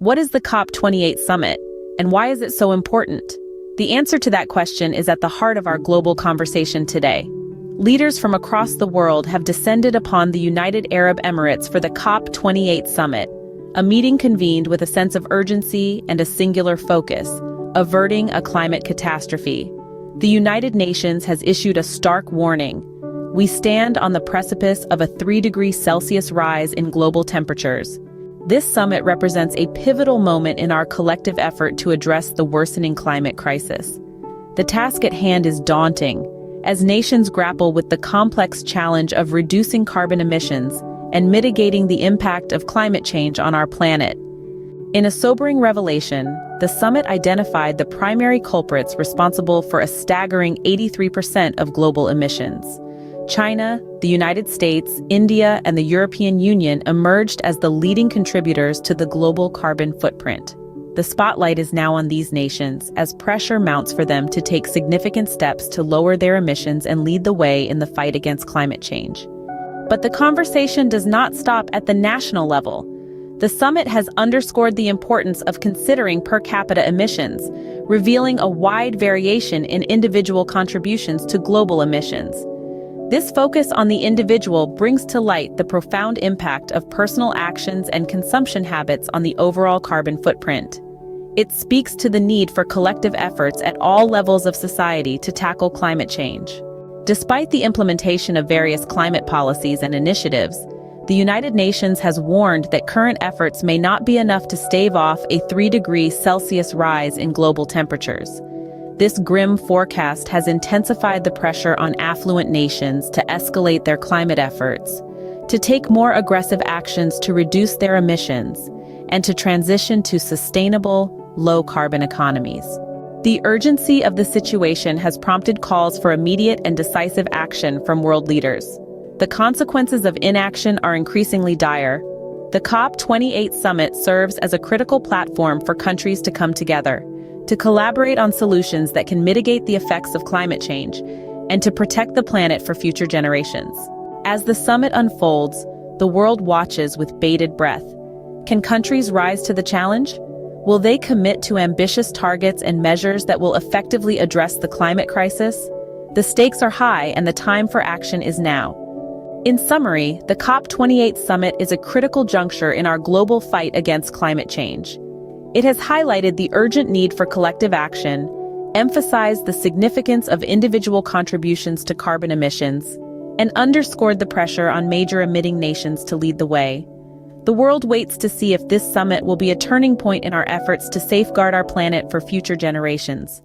What is the COP28 Summit, and why is it so important? The answer to that question is at the heart of our global conversation today. Leaders from across the world have descended upon the United Arab Emirates for the COP28 Summit, a meeting convened with a sense of urgency and a singular focus: averting a climate catastrophe. The United Nations has issued a stark warning. We stand on the precipice of a 3°C rise in global temperatures. This summit represents a pivotal moment in our collective effort to address the worsening climate crisis. The task at hand is daunting, as nations grapple with the complex challenge of reducing carbon emissions and mitigating the impact of climate change on our planet. In a sobering revelation, the summit identified the primary culprits responsible for a staggering 83% of global emissions. China, the United States, India, and the European Union emerged as the leading contributors to the global carbon footprint. The spotlight is now on these nations as pressure mounts for them to take significant steps to lower their emissions and lead the way in the fight against climate change. But the conversation does not stop at the national level. The summit has underscored the importance of considering per capita emissions, revealing a wide variation in individual contributions to global emissions. This focus on the individual brings to light the profound impact of personal actions and consumption habits on the overall carbon footprint. It speaks to the need for collective efforts at all levels of society to tackle climate change. Despite the implementation of various climate policies and initiatives, the United Nations has warned that current efforts may not be enough to stave off a 3°C rise in global temperatures. This grim forecast has intensified the pressure on affluent nations to escalate their climate efforts, to take more aggressive actions to reduce their emissions, and to transition to sustainable, low-carbon economies. The urgency of the situation has prompted calls for immediate and decisive action from world leaders. The consequences of inaction are increasingly dire. The COP28 Summit serves as a critical platform for countries to come together, to collaborate on solutions that can mitigate the effects of climate change, and to protect the planet for future generations. As the summit unfolds, the world watches with bated breath. Can countries rise to the challenge? Will they commit to ambitious targets and measures that will effectively address the climate crisis? The stakes are high, and the time for action is now. In summary, the COP28 Summit is a critical juncture in our global fight against climate change. It has highlighted the urgent need for collective action, emphasized the significance of individual contributions to carbon emissions, and underscored the pressure on major emitting nations to lead the way. The world waits to see if this summit will be a turning point in our efforts to safeguard our planet for future generations.